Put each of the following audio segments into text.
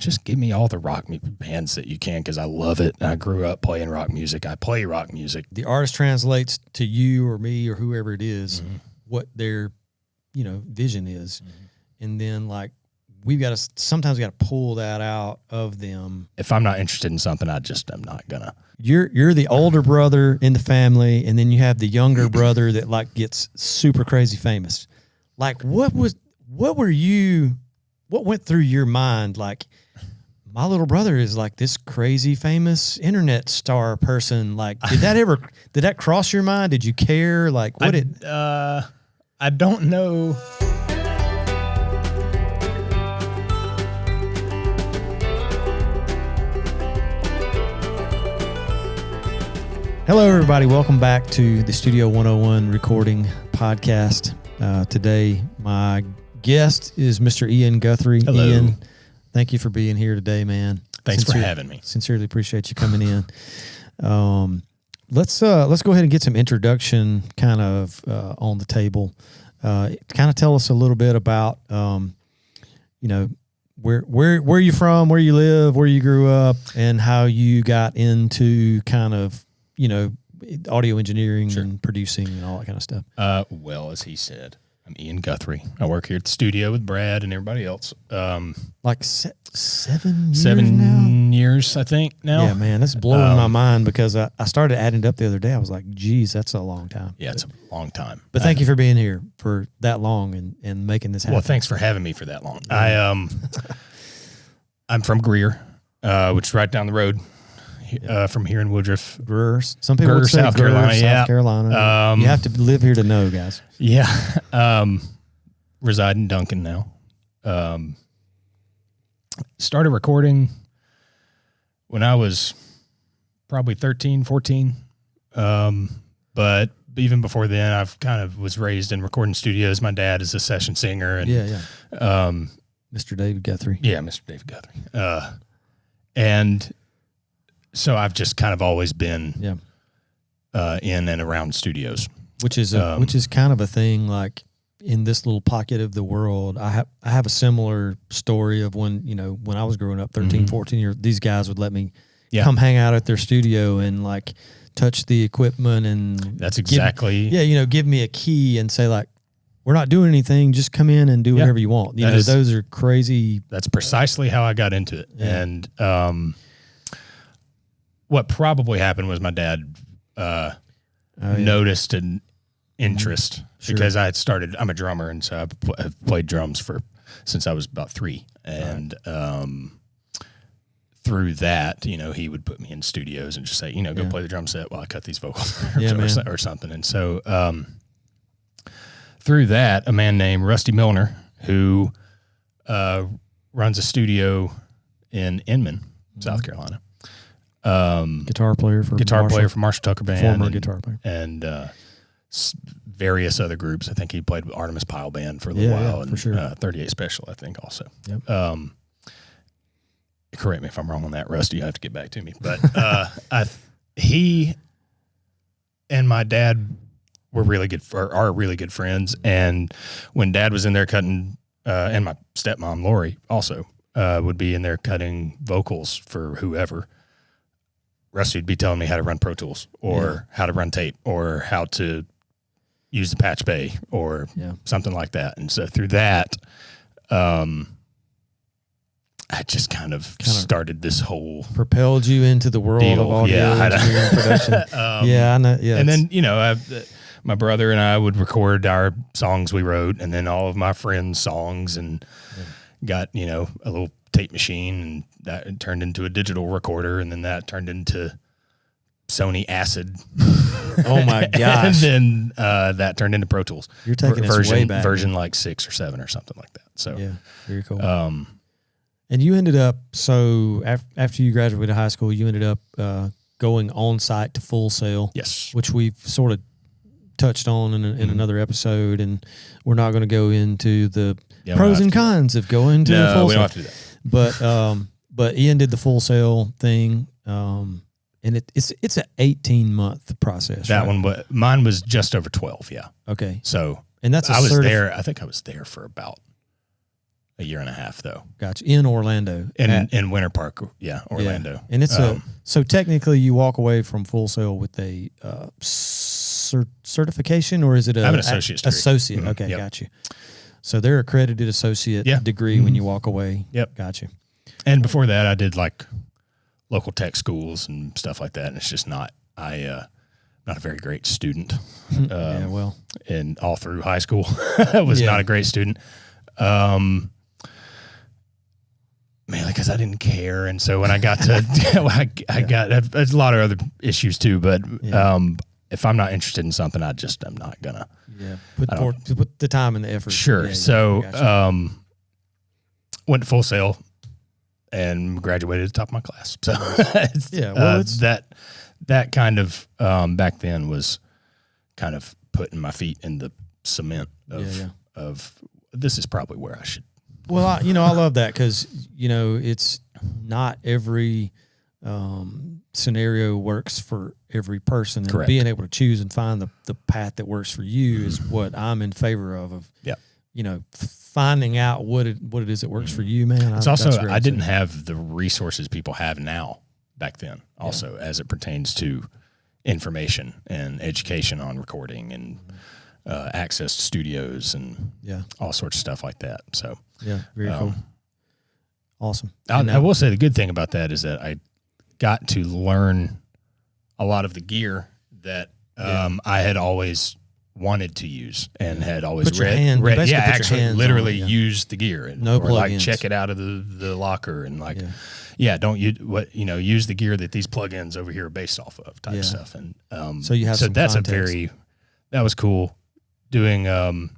just give me all the rock bands that you can, because I love it. I grew up playing rock music. I play rock music. The artist translates to you or me or whoever it is what their, vision is. And then like sometimes we got to pull that out of them. If I'm not interested in something, I'm not gonna. You're the older brother in the family, and then you have the younger brother that like gets super crazy famous. Like what went through your mind? Like, my little brother is like this crazy famous internet star person. Like, did that cross your mind? Did you care? Like, I don't know. Hello, everybody. Welcome back to the Studio 101 recording podcast. Today, my guest is Mr. Ian Guthrie. Hello. Ian, thank you for being here today, man. Thanks for having me. Sincerely appreciate you coming in. Let's go ahead and get some introduction kind of on the table. Kind of tell us a little bit about where you from, where you live, where you grew up, and how you got into kind of audio engineering and producing and all that kind of stuff. Well, as he said, I'm Ian Guthrie. I work here at the studio with Brad and everybody else. Like 7 years 7 now? years, I think, now. Yeah, man, that's blowing my mind because I started adding it up the other day. I was like, geez, that's a long time. Yeah, it's a long time. But thank you for being here for that long and making this happen. Well, thanks for having me for that long. I'm from Greer, which is right down the road from here in Woodruff. Greer. Some people would say South Greer, Carolina. South Carolina. You have to live here to know, guys. Yeah. Reside in Duncan now. Started recording when I was probably 13, 14. But even before then, I've kind of was raised in recording studios. My dad is a session singer. And, Mr. David Guthrie. Yeah, Mr. David Guthrie. And so I've just kind of always been in and around studios. Which is kind of a thing like in this little pocket of the world. I have a similar story of when I was growing up, 13, 14 years, these guys would let me come hang out at their studio and like touch the equipment and that's exactly give me a key and say like, we're not doing anything, just come in and do whatever you want. Those are crazy. That's precisely how I got into it. Yeah. And what probably happened was my dad noticed an interest because I had started. I'm a drummer, and so I've played drums since I was about 3. And through that, he would put me in studios and just say, go play the drum set while I cut these vocals or something. And so through that, a man named Rusty Milner, who runs a studio in Inman, South Carolina. Guitar player for Marshall Tucker Band. Former guitar player. And various other groups. I think he played with Artemis Pile Band for a little while. And, for sure. 38 Special, I think, also. Yep. Correct me if I'm wrong on that, Rusty. You have to get back to me. But he and my dad were are really good friends. And when Dad was in there cutting, and my stepmom, Lori, also would be in there cutting vocals for whoever, Rusty would be telling me how to run Pro Tools or how to run tape or how to use the patch bay or something like that. And so through that, I just kind of started this whole propelled you into the world of audio engineering production. I know. Yeah, and then my brother and I would record our songs we wrote, and then all of my friends' songs, and got a little tape machine, and that turned into a digital recorder, and then that turned into Sony Acid. Oh my gosh! And then that turned into Pro Tools. You're taking us way back. Version like 6 or 7 or something like that. So yeah, very cool. And you ended up after you graduated high school, you ended up going on site to Full Sail. Yes, which we've sort of touched on in another episode, and we're not going to go into the pros and cons of going to the Full Sail. We don't have to do that. But Ian did the Full Sail thing, and it's an 18-month process. That one, but mine was just over 12. Yeah. Okay. So and that's I was there. I think I was there for about a year and a half though. Gotcha. In Orlando. In Winter Park, Orlando. Yeah. And it's so technically you walk away from Full Sail with a certification, or is it I have an associate's degree. Associate. Mm-hmm. Okay, got you. So they're accredited associate degree when you walk away. Yep. Got you. And before that I did like local tech schools and stuff like that. And it's just not a very great student. And all through high school I was not a great student. Mainly because I didn't care, and so when I got to, I got there's a lot of other issues too. But if I'm not interested in something, I'm not gonna. Yeah, put the time and the effort. Sure. So, went to Full Sail and graduated at the top of my class. So, that kind of back then was kind of putting my feet in the cement of this is probably where I should. Well, I love that because, it's not every scenario works for every person. And correct. Being able to choose and find the path that works for you is what I'm in favor of finding out what it is that works for you, man. It's also, I didn't have the resources people have now back then also as it pertains to information and education on recording and access to studios and all sorts of stuff like that. So very cool. Awesome. I will say the good thing about that is that I got to learn a lot of the gear that I had always wanted to use and had always literally use the gear and or like check it out of the locker and like don't use the gear that these plugins over here are based off of type stuff. And so you have that's context. That was cool doing the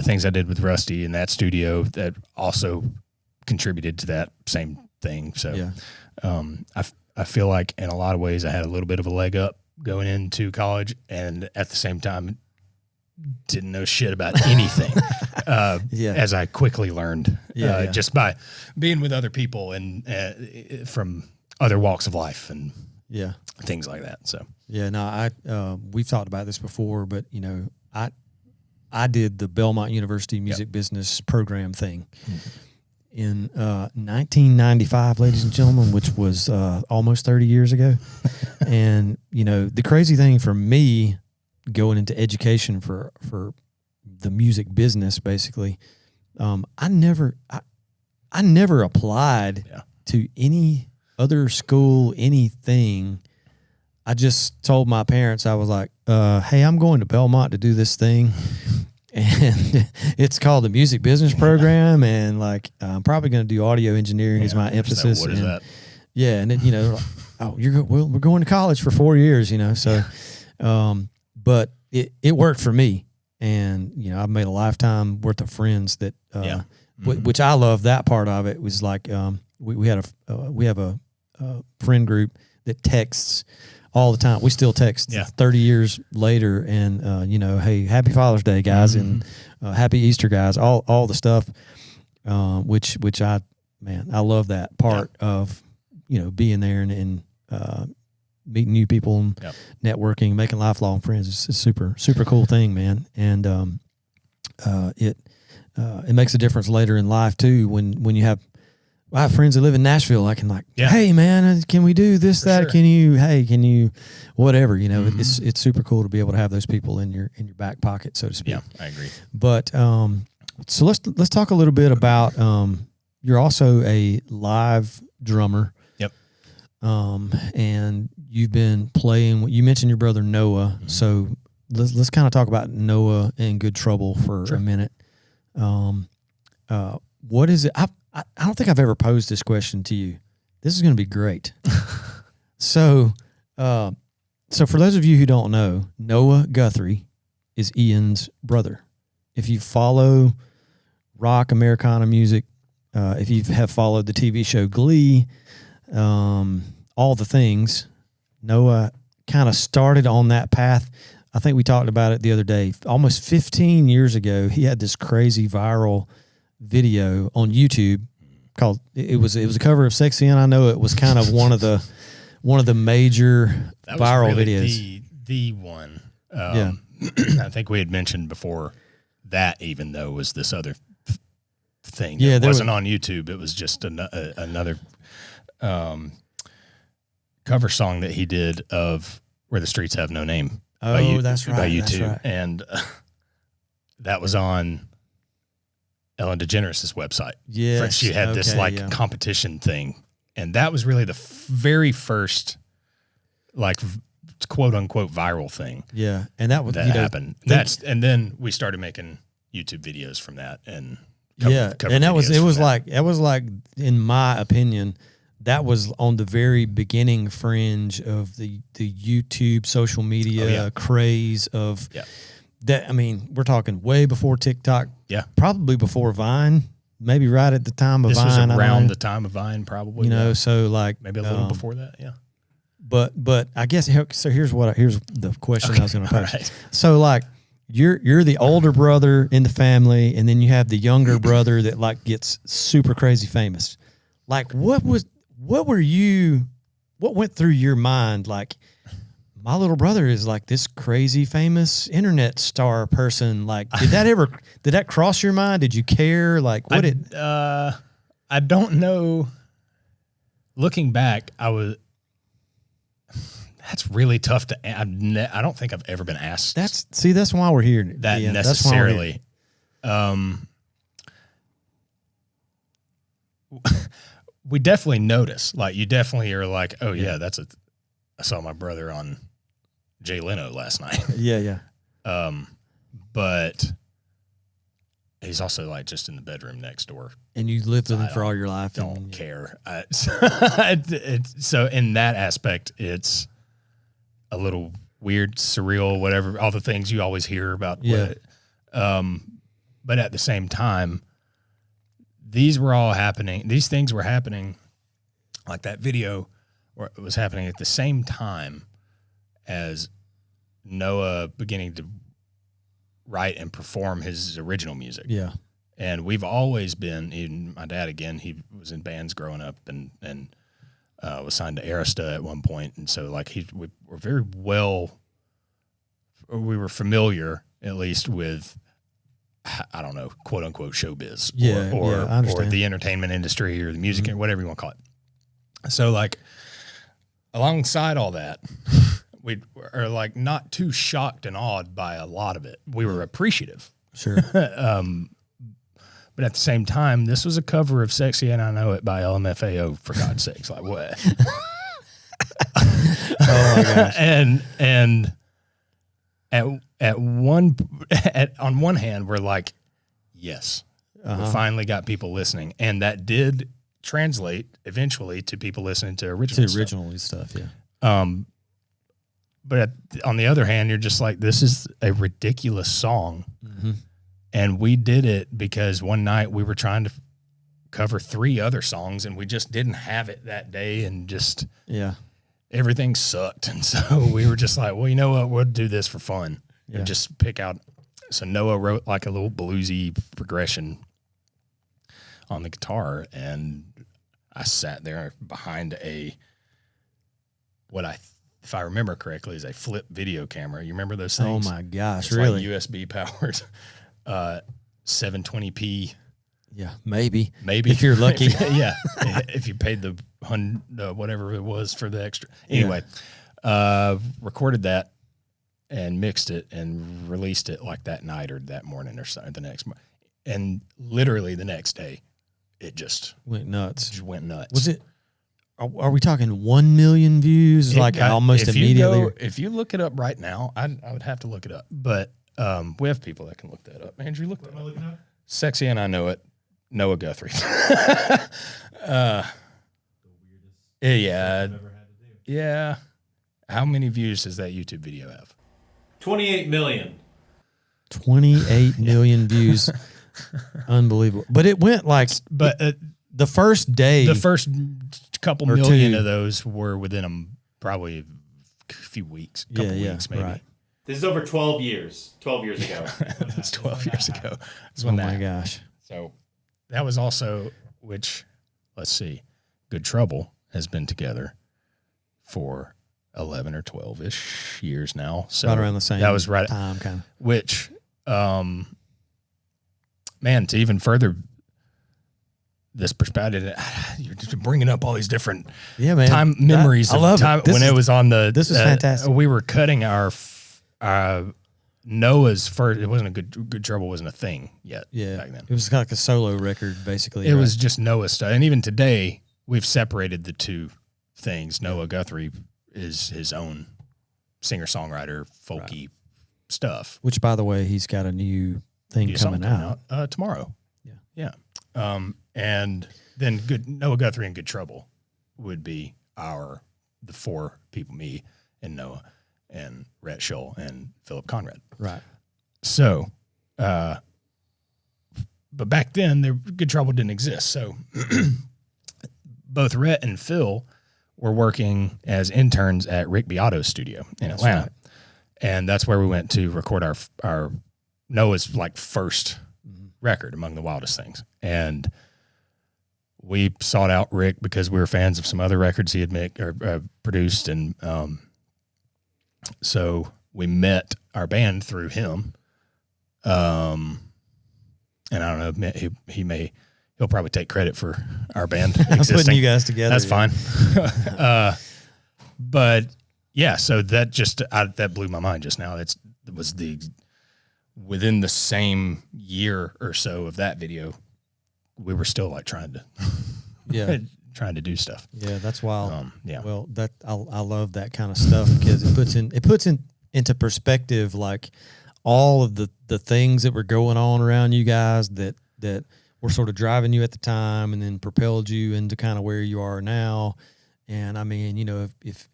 things I did with Rusty in that studio that also contributed to that same thing. So I feel like in a lot of ways I had a little bit of a leg up going into college, and at the same time didn't know shit about anything as I quickly learned just by being with other people and from other walks of life and things like that. So we've talked about this before, but I did the Belmont University Music Business Program thing in 1995, ladies and gentlemen, which was almost 30 years ago. And the crazy thing for me going into education for the music business, basically, I never applied to any other school, anything. I just told my parents, I was like, hey, I'm going to Belmont to do this thing. And it's called the Music Business Program. And like, I'm probably going to do audio engineering is my emphasis. What is that? Yeah. And then, we're going to college for 4 years, so, but it worked for me. And, I've made a lifetime worth of friends that, which I love that part of it was like, we have a friend group that texts all the time. We still text 30 years later and, hey, happy Father's Day, guys, and happy Easter, guys, all the stuff, which I love that part of, being there and meeting new people and networking, making lifelong friends. It's a super, super cool thing, man. And it makes a difference later in life, too, when you have, I have friends that live in Nashville. I can hey man, can we do this, that? Sure. Can you, whatever, it's super cool to be able to have those people in your back pocket, so to speak. Yeah, I agree. But, so let's talk a little bit about, you're also a live drummer. Yep. And you've been playing, you mentioned your brother Noah. Mm-hmm. So let's kind of talk about Noah and Good Trouble for a minute. What is it? I don't think I've ever posed this question to you. This is going to be great. So for those of you who don't know, Noah Guthrie is Ian's brother. If you follow rock, Americana music, if you have followed the TV show Glee, all the things, Noah kind of started on that path. I think we talked about it the other day. Almost 15 years ago, he had this crazy viral video on YouTube called it was a cover of Sexy, and I know it was kind of one of the major viral videos. The one. I think we had mentioned before that, even though was this other thing. Yeah, it wasn't on YouTube. It was just another cover song that he did of "Where the Streets Have No Name." That's right. By U2, that's right. and that was on Ellen DeGeneres' website. Yeah, she had this competition thing, and that was really the very first quote unquote viral thing. Yeah, and that happened. And then we started making YouTube videos from that, and and it was like in my opinion, that was on the very beginning fringe of the YouTube social media craze of that. I mean, we're talking way before TikTok. Yeah, probably before Vine. Maybe right at the time of Vine. This was around the time of Vine, probably. So like maybe a little before that. Yeah. But I guess so. Here's the question I was going to pose. Right. So like you're the older brother in the family, and then you have the younger brother that like gets super crazy famous. Like what went through your mind? Like my little brother is like this crazy famous internet star person. Like did that cross your mind? Did you care? Like what I don't know. Looking back, that's really tough to. I don't think I've ever been asked. That's why we're here. That necessarily. We definitely notice. Like you definitely are like, oh yeah, I saw my brother on Jay Leno last night. Yeah. But he's also like just in the bedroom next door. And you lived with him for all your life. Don't care. So in that aspect, it's a little weird, surreal, whatever, all the things you always hear about. Yeah. But at the same time, these things were happening, like that video was happening at the same time as Noah beginning to write and perform his original music. Yeah. And we've always been, even my dad, again, he was in bands growing up and was signed to Arista at one point. And so like we were very we were familiar at least with, I don't know, quote unquote showbiz or the entertainment industry or the music, or whatever you want to call it. So like alongside all that, we are like not too shocked and awed by a lot of it. We were appreciative. Sure. But at the same time, this was a cover of Sexy and I Know It by LMFAO, for God's sakes. Like what? Oh my gosh. And on one hand, we're like, yes, we finally got people listening. And that did translate eventually to people listening to original stuff. Yeah. But on the other hand, you're just like, this is a ridiculous song. Mm-hmm. And we did it because one night we were trying to cover 3 other songs and we just didn't have it that day, and just everything sucked. And so we were just like, well, you know what? We'll do this for fun and just pick out. So Noah wrote like a little bluesy progression on the guitar, and I sat there behind if I remember correctly, is a flip video camera. You remember those things? Oh my gosh, it's really? Like USB powered, 720p. Yeah, maybe if you're lucky. If you paid the whatever it was for the extra. Anyway, recorded that and mixed it and released it like that night or that morning or something the next morning. And literally the next day, it just went nuts. Was it? Are we talking 1 million views? Almost immediately. If you look it up right now, I would have to look it up, but we have people that can look that up. Andrew, look that up. Am I looking up? Sexy and I Know It. Noah Guthrie. The weirdest I've ever had to do. Yeah. How many views does that YouTube video have? 28 million. 28 million views. Unbelievable. But it went like, the first day, the first couple million of those were within probably a few weeks, weeks maybe. Right. This is over 12 years. 12 years ago. That's 12 years ago. My gosh. So that was also, which, let's see, Good Trouble has been together for 11 or 12-ish years now. So right around the same that was right time, kind of. Which man, to even further this perspective, you're just bringing up all these different time memories I love time it. when it was on the. This is fantastic. We were cutting our Noah's first. It wasn't a good trouble. Wasn't a thing yet. Yeah, back then it was kind of like a solo record, basically. It was just Noah stuff, and even today we've separated the two things. Noah Guthrie is his own singer-songwriter, folky stuff. Which, by the way, he's got a new thing coming out tomorrow. Yeah. And then Noah Guthrie and Good Trouble would be the four people, me and Noah and Rhett Shull and Philip Conrad. Right. So, but back then, Good Trouble didn't exist. So both Rhett and Phil were working as interns at Rick Beato's studio in Atlanta. Right. And that's where we went to record our Noah's like first record, Among the Wildest Things. And we sought out Rick because we were fans of some other records he had produced. And so we met our band through him. And I don't know, he'll probably take credit for our band existing. Putting you guys together. That's fine. But yeah, so that blew my mind just now. It was within the same year or so of that video, we were still like trying to do stuff. Yeah, that's wild. Yeah. Well, I love that kind of stuff because it puts into perspective like all of the things that were going on around you guys that were sort of driving you at the time and then propelled you into kind of where you are now. And I mean, if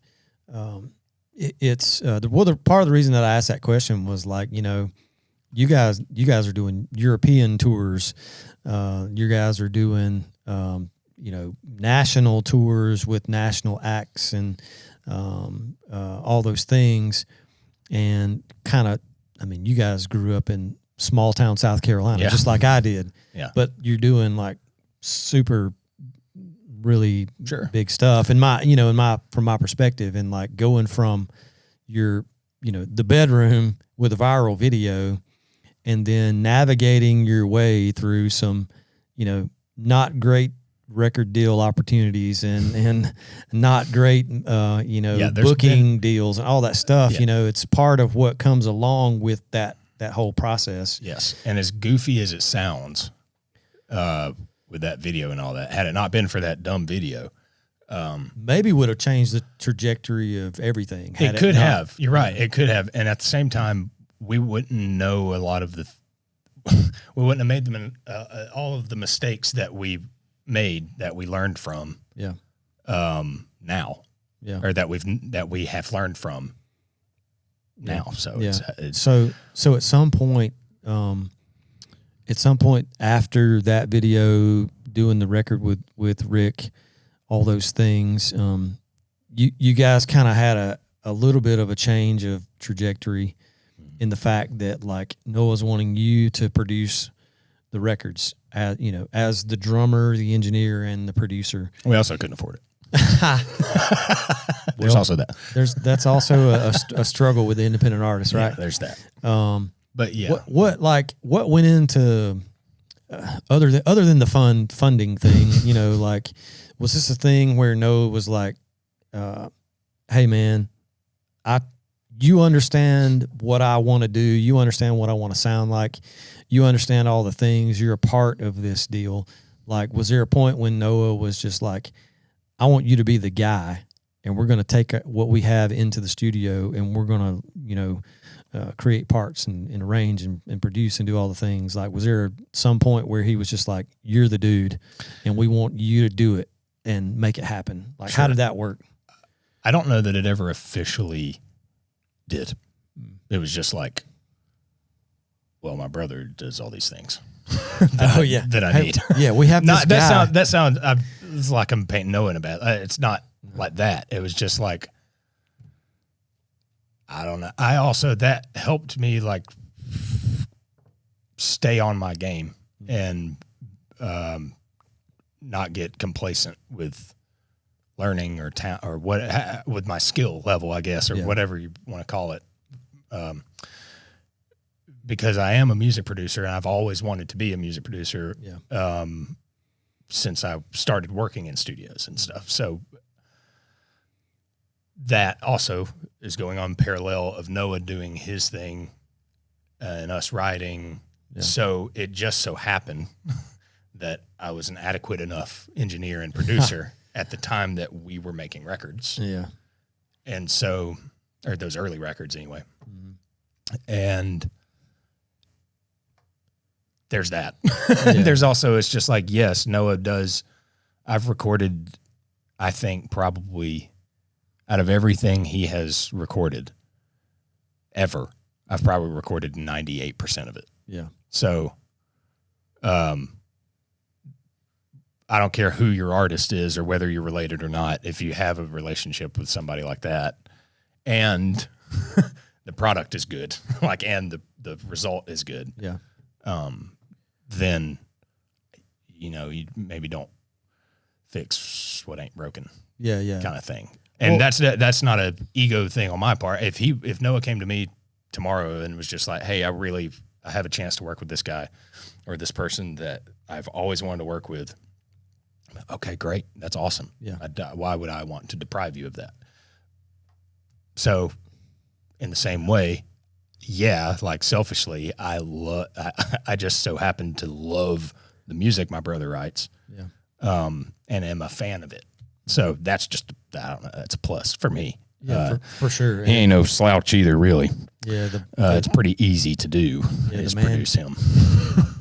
it's the part of the reason that I asked that question was like, you guys are doing European tours. You guys are doing, national tours with national acts and all those things. And kind of, I mean, you guys grew up in small town South Carolina, just like I did. Yeah. But you're doing like super, really big stuff. And from my perspective, and like going from your, the bedroom with a viral video, and then navigating your way through some, not great record deal opportunities and not great, booking deals and all that stuff. Yeah. It's part of what comes along with that whole process. Yes. And as goofy as it sounds, with that video and all that, had it not been for that dumb video, maybe would have changed the trajectory of everything. It could have. You're right. It could have. And at the same time, we wouldn't know a lot of we wouldn't have made them all of the mistakes that we made that we learned from. Yeah. Now. Yeah. Or that we have learned from now. So it's so at some point, after that video, doing the record with Rick, all those things, you guys kind of had a little bit of a change of trajectory in the fact that like Noah's wanting you to produce the records as the drummer, the engineer, and the producer. We also couldn't afford it. There's also that. That's also a struggle with the independent artist, right? Yeah, there's that. But yeah, what went into other than the funding thing? Like, was this a thing where Noah was like, "Hey, man, you understand what I want to do. You understand what I want to sound like. You understand all the things. You're a part of this deal." Like, was there a point when Noah was just like, "I want you to be the guy, and we're going to take what we have into the studio, and we're going to, create parts and arrange and produce and do all the things"? Like, was there some point where he was just like, "You're the dude, and we want you to do it and make it happen"? Like, How did that work? I don't know that it ever officially did. It was just like, well, my brother does all these things. that I need. Yeah, we have this guy. That sounds. It's like I'm painting Noah in a bad. It's not like that. It was just like, I don't know. I also, that helped me like stay on my game and not get complacent with learning or or what with my skill level, I guess, or whatever you want to call it. because I am a music producer and I've always wanted to be a music producer. Yeah. Since I started working in studios and stuff. So that also is going on parallel of Noah doing his thing and us writing. Yeah. So it just so happened that I was an adequate enough engineer and producer at the time that we were making records. Yeah. And so, or those early records anyway. Mm-hmm. And there's that. Yeah. There's also, it's just like, yes, Noah does. I've recorded, I think probably out of everything he has recorded ever, I've probably recorded 98% of it. Yeah. So, I don't care who your artist is or whether you're related or not. If you have a relationship with somebody like that and the product is good, like, and the result is good. Yeah. Then, you know, you maybe don't fix what ain't broken. Yeah, yeah. Kind of thing. And that's not a ego thing on my part. If Noah came to me tomorrow and was just like, hey, I have a chance to work with this guy or this person that I've always wanted to work with. Okay, great. That's awesome. Yeah. Why would I want to deprive you of that? So in the same way, yeah, like selfishly, I just so happen to love the music my brother writes, and am a fan of it. So that's just, I don't know, that's a plus for me. Yeah, for sure. He ain't no slouch either, really. Yeah, it's pretty easy to do. Is produce him.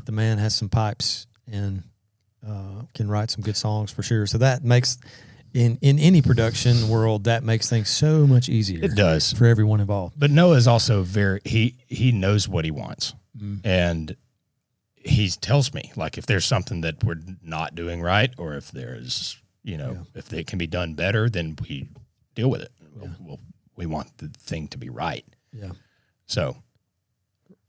The man has some pipes and can write some good songs for sure. So that makes, in any production world, that makes things so much easier. It does for everyone involved. But Noah is also he knows what he wants, and he tells me, like, if there's something that we're not doing right, or if there's, you know, if it can be done better, then we deal with it. We want the thing to be right. Yeah. So.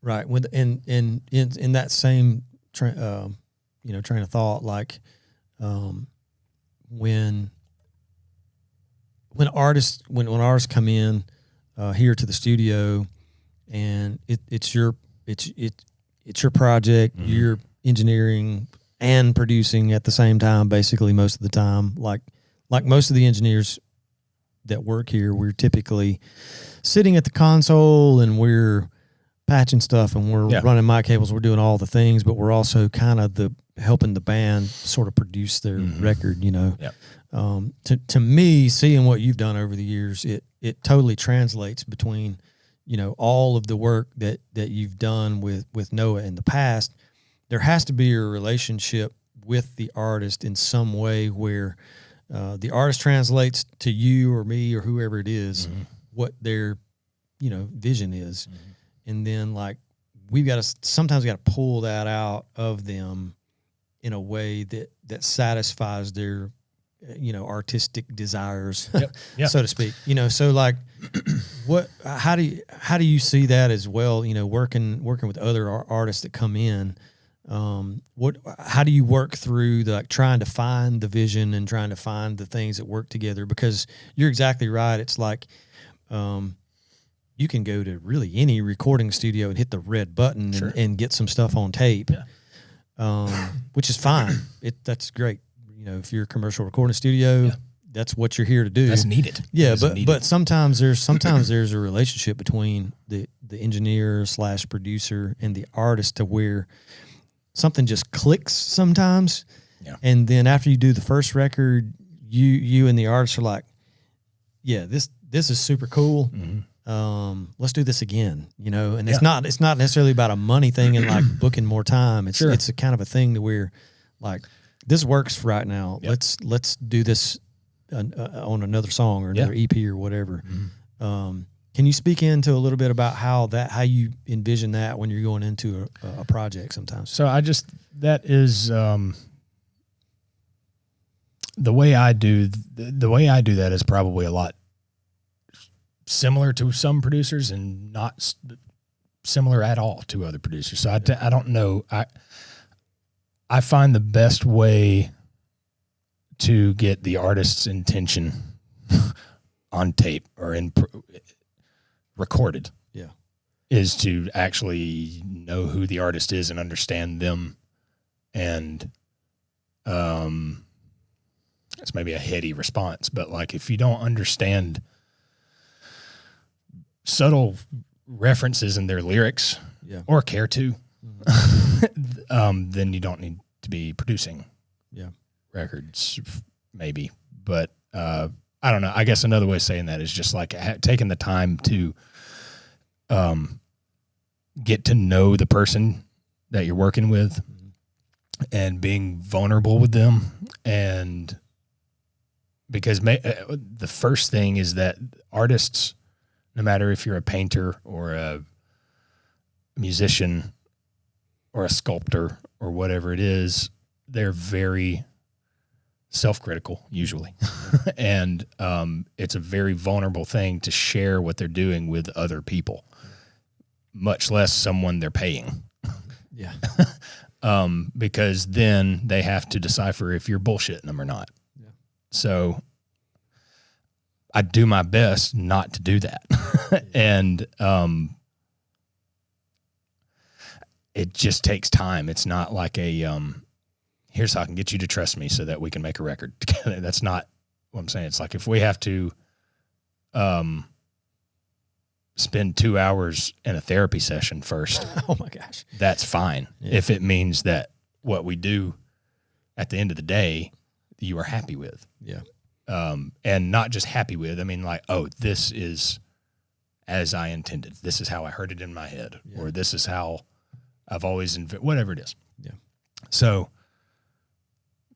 Right. In that same train of thought, like, when artists come in here to the studio, and it's your project, you're engineering and producing at the same time, basically most of the time. Like most of the engineers that work here, we're typically sitting at the console and we're patching stuff and we're running mic cables, we're doing all the things, but we're also kind of helping the band sort of produce their record, you know. To me, seeing what you've done over the years, it totally translates between, you know, all of the work that you've done with Noah in the past. There has to be a relationship with the artist in some way where the artist translates to you or me or whoever it is what their, you know, vision is. And then, like, sometimes we got to pull that out of them in a way that satisfies their, you know, artistic desires, so to speak. You know, so like, how do you see that as well? You know, working with other artists that come in. How do you work through trying to find the vision and trying to find the things that work together? Because you're exactly right. It's like, you can go to really any recording studio and hit the red button and get some stuff on tape, which is fine. That's great. You know, if you're a commercial recording studio, that's what you're here to do. That's needed. Yeah, but sometimes there's a relationship between the engineer / producer and the artist to where something just clicks sometimes. Yeah. And then after you do the first record, you and the artist are like, yeah, this is super cool. Let's do this again, you know. And it's not necessarily about a money thing and like booking more time. It's a kind of a thing to where, like, this works right now. Let's do this on another song or another EP or whatever. Can you speak into a little bit about how you envision that when you're going into a project sometimes? So that is the way I do that is probably a lot similar to some producers and not similar at all to other producers. So I don't know. I find the best way to get the artist's intention on tape or recorded is to actually know who the artist is and understand them. And it's maybe a heady response, but like if you don't understand subtle references in their lyrics or care to, then you don't need to be producing records, maybe. But I don't know. I guess another way of saying that is just like taking the time to get to know the person that you're working with and being vulnerable with them. And because the first thing is that artists, no matter if you're a painter or a musician or a sculptor or whatever it is, they're very self-critical usually. And it's a very vulnerable thing to share what they're doing with other people, much less someone they're paying. Yeah. Because then they have to decipher if you're bullshitting them or not. Yeah. So I do my best not to do that. And it just takes time. It's not like a here's how I can get you to trust me so that we can make a record together. That's not what I'm saying. It's like if we have to spend 2 hours in a therapy session first. Oh my gosh. That's fine. Yeah. If it means that what we do at the end of the day, you are happy with. Yeah. And not just happy with, I mean like, oh, this is as I intended. This is how I heard it in my head, or this is how I've always, whatever it is. Yeah. So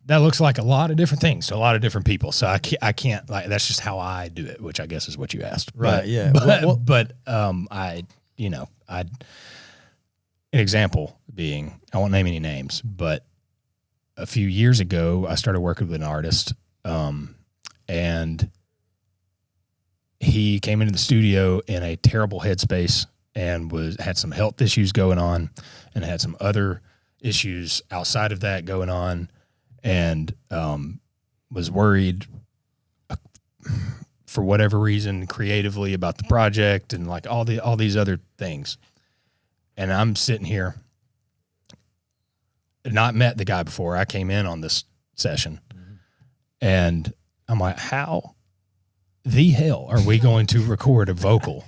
that looks like a lot of different things to a lot of different people. So I can't like, that's just how I do it, which I guess is what you asked. Right. But, Yeah. But an example being, I won't name any names, but a few years ago, I started working with an artist, and he came into the studio in a terrible headspace and had some health issues going on and had some other issues outside of that going on, and was worried for whatever reason creatively about the project and like all these other things. And I'm sitting here, not met the guy before. I came in on this session, and I'm like, how the hell are we going to record a vocal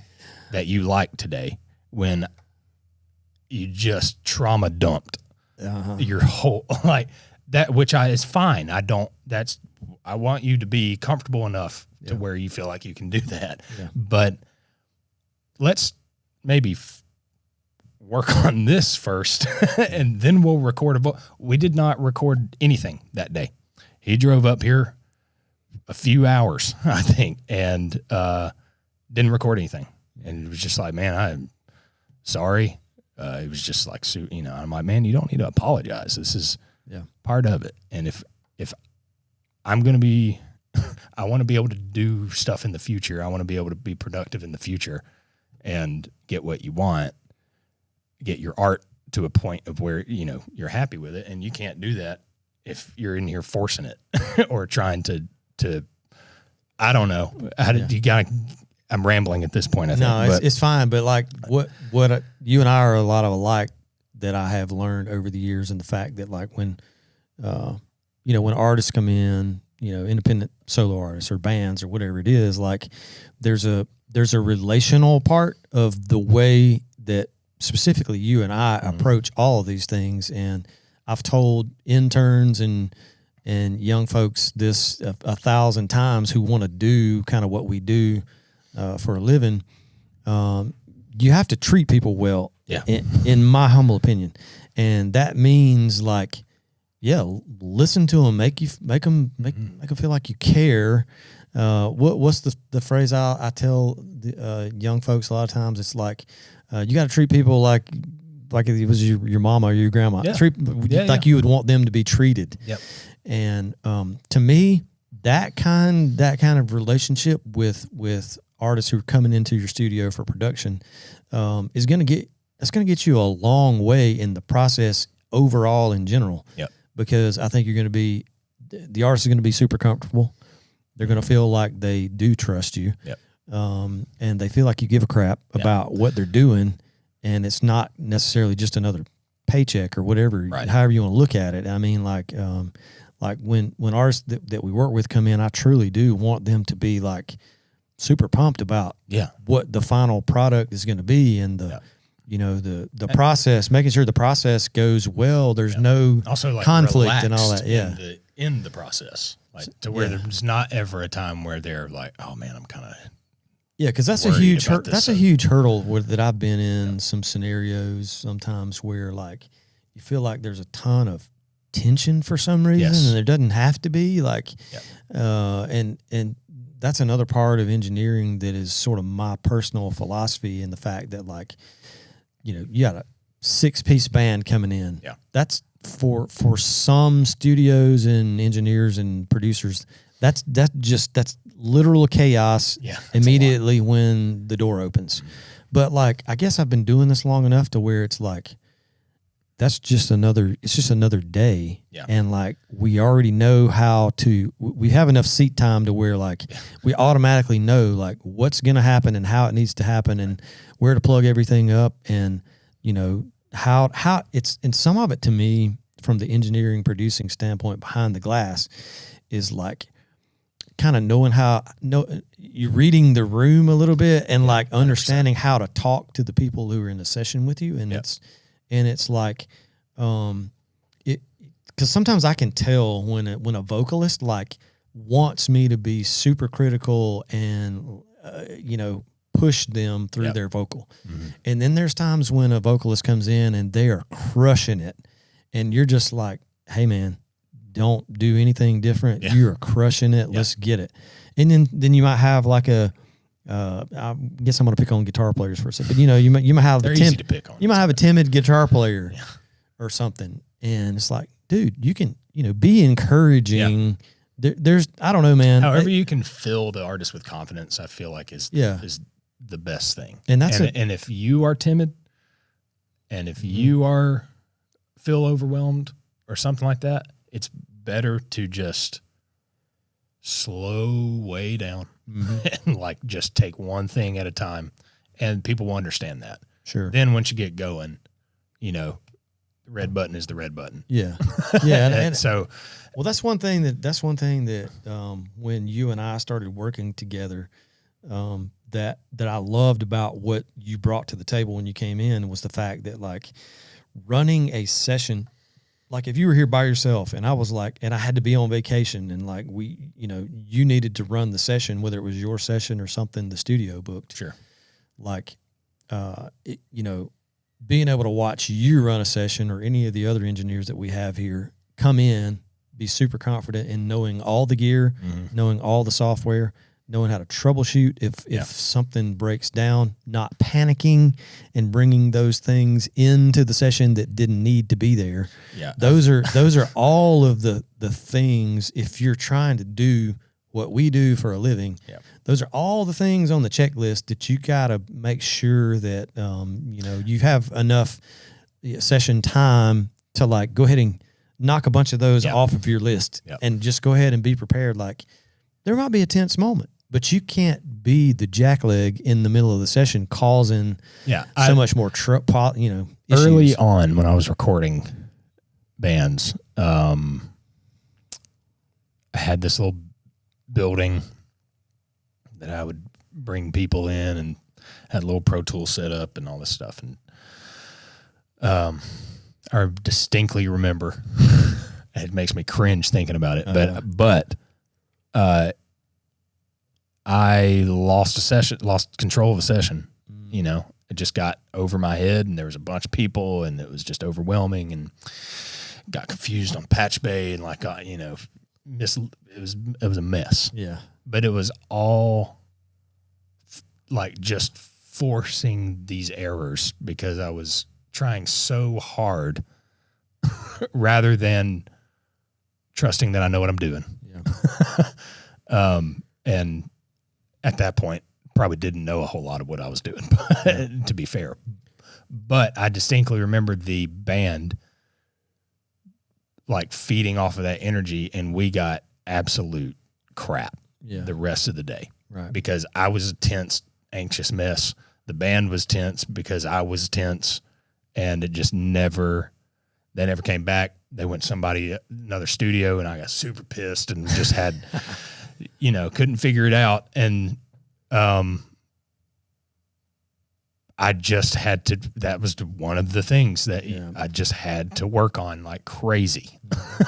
that you like today when you just trauma dumped your whole, like that, which is fine. I want you to be comfortable enough to where you feel like you can do that. Yeah. But let's maybe work on this first and then we'll record a vocal. We did not record anything that day. He drove up here a few hours, I think, and didn't record anything. And it was just like, man, I'm sorry. It was just like, I'm like, man, you don't need to apologize. This is part of it. And if I'm going to be, I want to be able to do stuff in the future. I want to be able to be productive in the future and get what you want, get your art to a point of where, you're happy with it. And you can't do that if you're in here forcing it or trying to, I don't know. I'm rambling at this point, I think. No, it's fine. But like what you and I are a lot of alike that I have learned over the years, and the fact that like when artists come in, independent solo artists or bands or whatever it is, like there's a relational part of the way that specifically you and I approach all of these things. And I've told interns and young folks this 1,000 times who want to do kind of what we do for a living. You have to treat people well, in my humble opinion. And that means like, listen to them, make them feel like you care. What's the phrase I tell the young folks a lot of times? It's like, you got to treat people like it was your mama or your grandma. Like you would want them to be treated. Yep. And to me, that kind of relationship with artists who are coming into your studio for production is going to get you a long way in the process overall in general. Yep. Because I think the artist is going to be super comfortable. They're going to feel like they do trust you. Yep. And they feel like you give a crap about what they're doing. and it's not necessarily just another paycheck or whatever, however you want to look at it. I mean, like when artists that we work with come in, I truly do want them to be like super pumped about what the final product is going to be, and the the process, making sure the process goes well. There's no also like conflict and all that. In the process, like to where there's not ever a time where they're like, oh man, I'm kind of because that's a huge huge hurdle that I've been in some scenarios sometimes where like you feel like there's a ton of tension for some reason, and there doesn't have to be and that's another part of engineering that is sort of my personal philosophy, in the fact that like, you got a 6-piece band coming in. Yeah. That's for some studios and engineers and producers, that's literal chaos immediately when the door opens. But like, I guess I've been doing this long enough to where it's like, it's just another day. Yeah. And like, we already know we have enough seat time to where like, we automatically know like what's going to happen and how it needs to happen and where to plug everything up. And, how it's, and some of it to me from the engineering producing standpoint behind the glass is like kind of knowing you're reading the room a little bit and like understanding 100%. How to talk to the people who are in the session with you. And it's like, because sometimes I can tell when a vocalist like wants me to be super critical and, push them through their vocal. Mm-hmm. And then there's times when a vocalist comes in and they are crushing it. And you're just like, hey man, don't do anything different. Yeah. You're crushing it. Yeah. Let's get it. And then you might have like I guess I'm going to pick on guitar players for a second, but you might have a timid guitar player or something. And it's like, dude, you can, be encouraging. There's, I don't know, man. However you can fill the artist with confidence, I feel like is the best thing. And and if you are timid and if you feel overwhelmed or something like that, it's better to just slow way down and like just take one thing at a time, and people will understand that. Sure. Then once you get going, the red button is the red button. Yeah. Yeah. And so, well, that's one thing that when you and I started working together, that I loved about what you brought to the table when you came in was the fact that like running a session, like if you were here by yourself and I was like, and I had to be on vacation and like you needed to run the session, whether it was your session or something the studio booked. Sure. Like, being able to watch you run a session or any of the other engineers that we have here come in, be super confident in knowing all the gear, knowing all the software, knowing how to troubleshoot if something breaks down, not panicking and bringing those things into the session that didn't need to be there. Yeah. Those are all of the things, if you're trying to do what we do for a living, those are all the things on the checklist that you got to make sure that, you have enough session time to like go ahead and knock a bunch of those off of your list and just go ahead and be prepared. Like there might be a tense moment, but you can't be the jackleg in the middle of the session causing so much more issues. Early on when I was recording bands, I had this little building that I would bring people in and had a little Pro Tools set up and all this stuff. And I distinctly remember, it makes me cringe thinking about it, but I lost control of a session. It just got over my head and there was a bunch of people and it was just overwhelming and got confused on patch bay and like, it was a mess. Yeah. But it was all like just forcing these errors because I was trying so hard rather than trusting that I know what I'm doing. Yeah. And at that point, probably didn't know a whole lot of what I was doing, to be fair. But I distinctly remember the band like feeding off of that energy, and we got absolute crap the rest of the day. Right. Because I was a tense, anxious mess. The band was tense because I was tense, and it just never. They never came back. They went to another studio, and I got super pissed and just had, couldn't figure it out. And I just had to. That was one of the things that I just had to work on like crazy.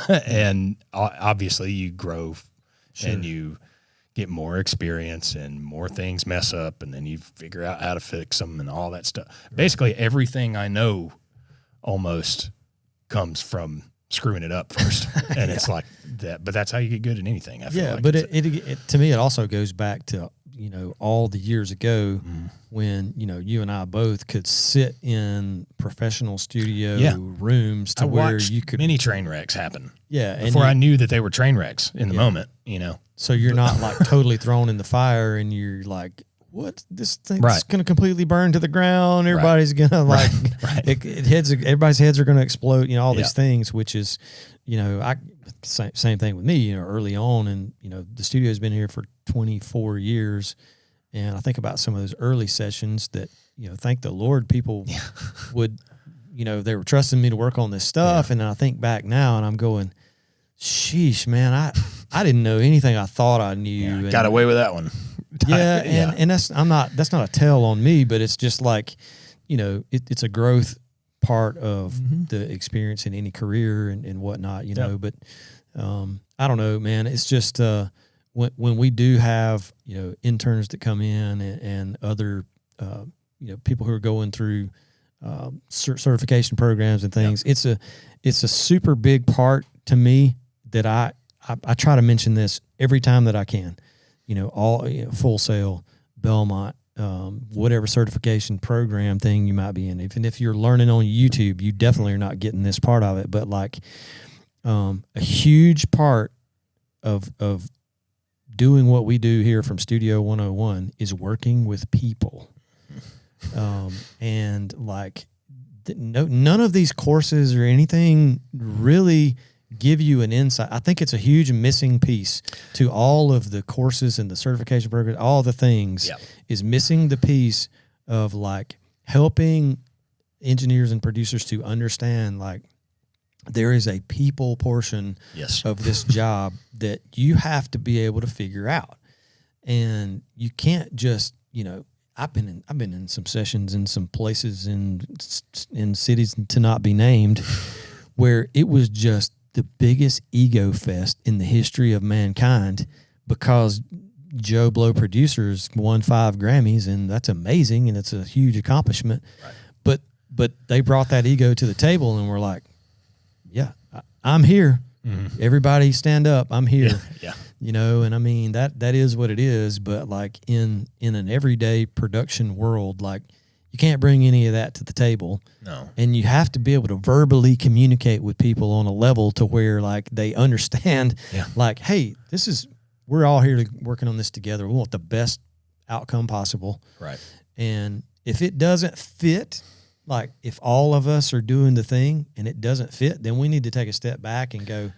And obviously, you grow, and you get more experience, and more things mess up, and then you figure out how to fix them and all that stuff. Right. Basically, everything I know almost comes from screwing it up first. And it's like that, but that's how you get good at anything. I feel like. But it to me, it also goes back to, all the years ago when, you and I both could sit in professional studio rooms to where you could. Many train wrecks happen. Yeah. Before I knew that they were train wrecks in the moment, So you're not like totally thrown in the fire and you're like, what, this thing's going to completely burn to the ground. Everybody's going to like, everybody's heads are going to explode, all these things, which is, same thing with me, early on. And, the studio's been here for 24 years. And I think about some of those early sessions that, thank the Lord, people would, they were trusting me to work on this stuff. And I think back now and I'm going, sheesh, man, I didn't know anything I thought I knew. Yeah, got away with that one. And that's not a tell on me, but it's just like, it's a growth part of the experience in any career and whatnot, but I don't know, man. It's just when we do have, interns that come in and other, people who are going through certification programs and things, it's a super big part to me that I try to mention this every time that I can. Full Sail, Belmont, whatever certification program thing you might be in. Even if you're learning on YouTube, you definitely are not getting this part of it. But like a huge part of doing what we do here from Studio 101 is working with people. And like none of these courses or anything really give you an insight. I think it's a huge missing piece to all of the courses and the certification program, all the things is missing the piece of like helping engineers and producers to understand like there is a people portion of this job that you have to be able to figure out. And you can't just, I've been in some sessions in some places in cities to not be named where it was just the biggest ego fest in the history of mankind because Joe Blow producers won 5 Grammys, and that's amazing, and it's a huge accomplishment. Right. But they brought that ego to the table and were like, yeah, I'm here. Mm-hmm. Everybody stand up. I'm here. Yeah. And I mean, that is what it is. But like in an everyday production world, like you can't bring any of that to the table. No. And you have to be able to verbally communicate with people on a level to where like they understand like, hey, we're all here working on this together. We want the best outcome possible. Right. And if it doesn't fit, like if all of us are doing the thing and it doesn't fit, then we need to take a step back and go,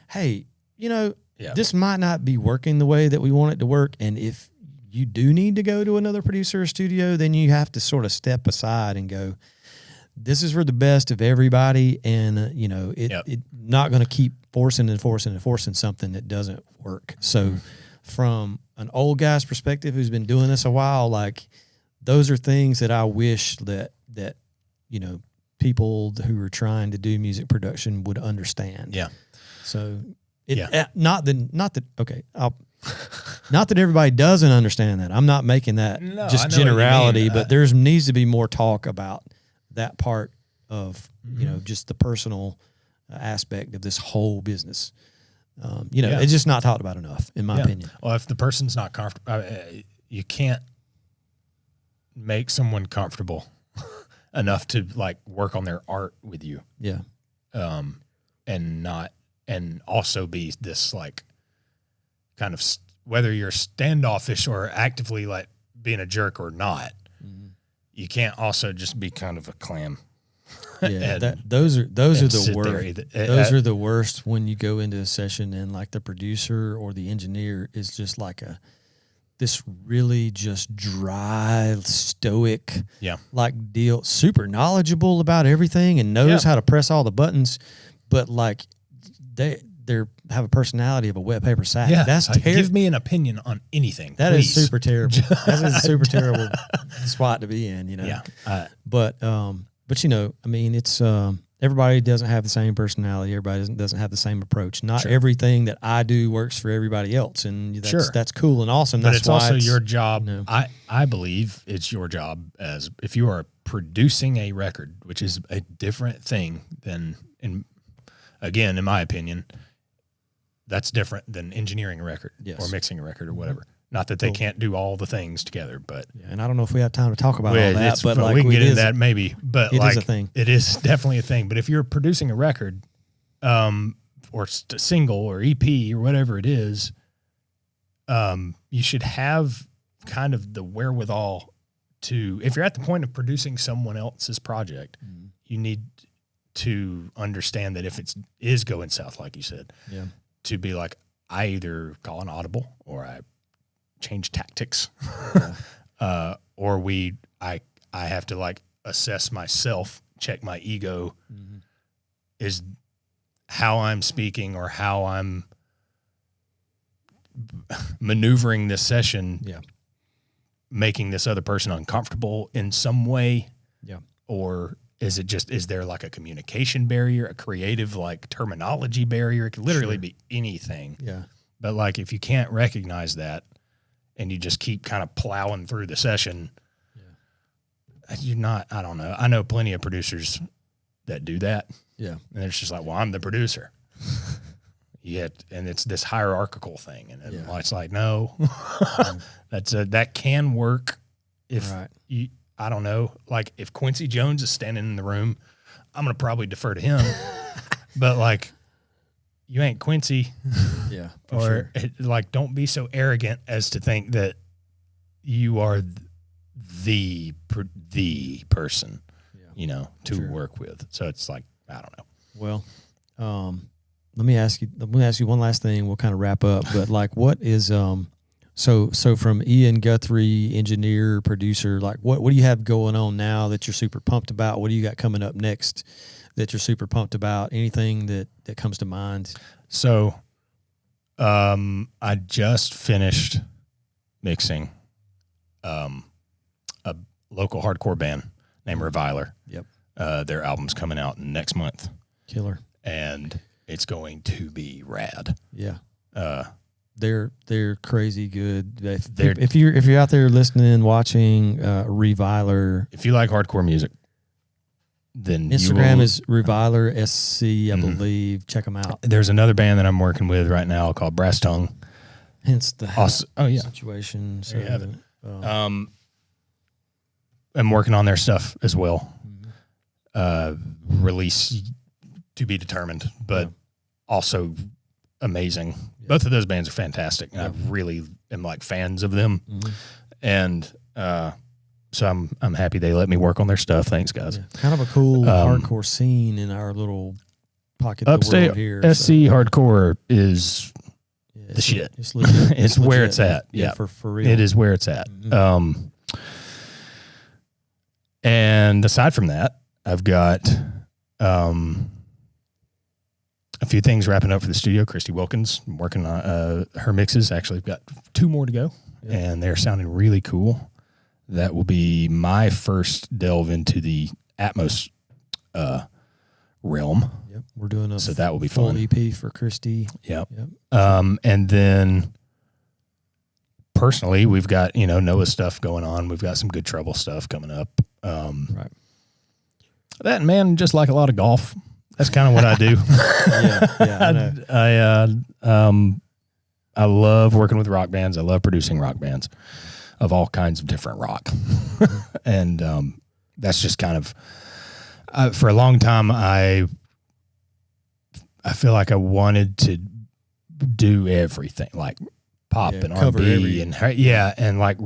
hey, this might not be working the way that we want it to work. And if you do need to go to another producer or studio, then you have to sort of step aside and go, this is for the best of everybody. And, it not going to keep forcing something that doesn't work. So from an old guy's perspective, who's been doing this a while, like those are things that I wish that, people who are trying to do music production would understand. Yeah. So not that everybody doesn't understand that. I'm not making that just generality, but there needs to be more talk about that part of, just the personal aspect of this whole business. It's just not talked about enough, in my opinion. Well, if the person's not comfortable, you can't make someone comfortable enough to like work on their art with you. Yeah. And also be this like kind of whether you're standoffish or actively like being a jerk or not, you can't also just be kind of a clam. Yeah, those are the worst. Those are the worst when you go into a session and like the producer or the engineer is just like this really just dry, stoic, like deal, super knowledgeable about everything and knows how to press all the buttons, but like they have a personality of a wet paper sack. Yeah, that's give me an opinion on anything. That please. is super terrible. That is a super terrible spot to be in, you know. Yeah. But you know, I mean, it's everybody doesn't have the same personality. Everybody doesn't have the same approach. Not everything that I do works for everybody else, and that's cool and awesome. But that's it's why also your job. You know, I believe it's your job as if you are producing a record, which is a different thing than in my opinion. That's different than engineering a record or mixing a record or whatever. Not that they can't do all the things together, but and I don't know if we have time to talk about all that, but like we can get into that maybe. But it like, is a thing. It is definitely a thing. But if you're producing a record, or single or EP or whatever it is, you should have kind of the wherewithal to. If you're at the point of producing someone else's project, you need to understand that if it is going south, like you said, to be like, I either call an audible or I change tactics, or I have to like assess myself, check my ego, is how I'm speaking or how I'm maneuvering this session, making this other person uncomfortable in some way, or is there like a communication barrier, a creative like terminology barrier? It could literally be anything. But like if you can't recognize that and you just keep kind of plowing through the session, you're not, I don't know. I know plenty of producers that do that. And it's just like, well, I'm the producer. And it's this hierarchical thing. And it's like, no, that can work if you, I don't know, like if Quincy Jones is standing in the room, I'm going to probably defer to him, but like, you ain't Quincy. Or like, don't be so arrogant as to think that you are the person, you know, to work with. So it's like, I don't know. Well, let me ask you one last thing. We'll kind of wrap up, but like, what is, so from Ian Guthrie, engineer, producer, like what do you have going on now that you're super pumped about? What do you got coming up next that you're super pumped about? Anything that comes to mind? So, I just finished mixing, a local hardcore band named Reviler. Their album's coming out next month. Killer. And it's going to be rad. They're crazy good. If you're out there listening, watching, Reviler. If you like hardcore music, then Instagram is Reviler SC, I believe. Check them out. There's another band that I'm working with right now called Brass Tongue. Hence the situation. So there you have it. I'm working on their stuff as well. Release to be determined, but also amazing. Both of those bands are fantastic. And I really am like fans of them. And so I'm happy they let me work on their stuff. Thanks, guys. Kind of a cool hardcore scene in our little pocket of the world here. SC hardcore is the shit. It's where it's at. For real. It is where it's at. And aside from that, I've got a few things wrapping up for the studio. Christy Wilkins, I'm working on her mixes. Actually, I've got 2 more to go, and they're sounding really cool. That will be my first delve into the Atmos realm. We're doing a that will be full fun. EP for Christy. And then personally, we've got Noah stuff going on. We've got some Good Trouble stuff coming up. That, man, just like a lot of golf. That's kind of what I do. I love working with rock bands. I love producing rock bands of all kinds of different rock. And that's just kind of, for a long time, I feel like I wanted to do everything, like pop and R&B and and like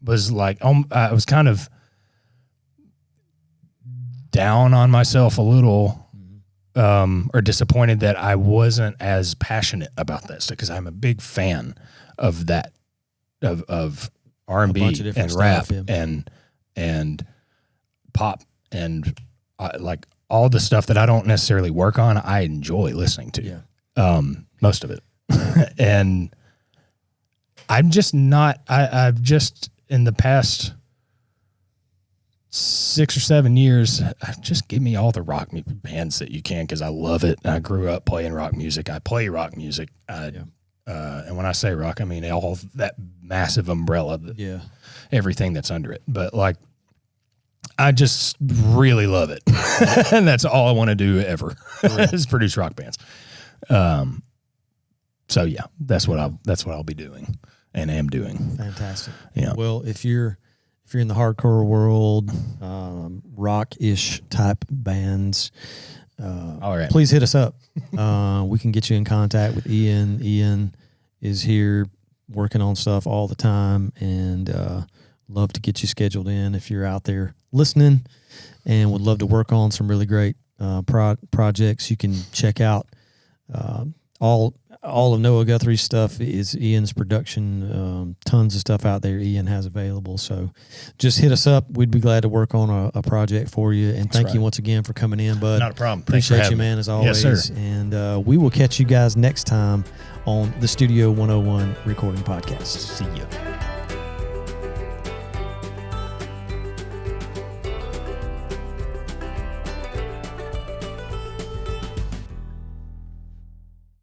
was like, I was kind of down on myself a little, or disappointed that I wasn't as passionate about that stuff, because I'm a big fan of that of R&B bunch of different and rap stuff, yeah. and pop and like all the stuff that I don't necessarily work on, I enjoy listening to. Yeah. Most of it. And I'm just not, I've just in the past 6 or 7 years, just give me all the rock bands that you can, because I love it. I grew up playing rock music. I play rock music. And when I say rock, I mean all that massive umbrella, everything that's under it. But like, I just really love it. And that's all I want to do ever is produce rock bands. So yeah, that's what I'll be doing and am doing. Fantastic. Yeah. Well, if you're in the hardcore world, rock-ish type bands, all right, please hit us up. We can get you in contact with Ian. Ian is here working on stuff all the time, and love to get you scheduled in if you're out there listening, and would love to work on some really great projects. You can check out all of Noah Guthrie's stuff is Ian's production. Tons of stuff out there Ian has available. So just hit us up. We'd be glad to work on a project for you. And thank you once again for coming in, bud. Not a problem. Appreciate you, man, as always. Yes, sir. And we will catch you guys next time on the Studio 101 Recording Podcast. See you.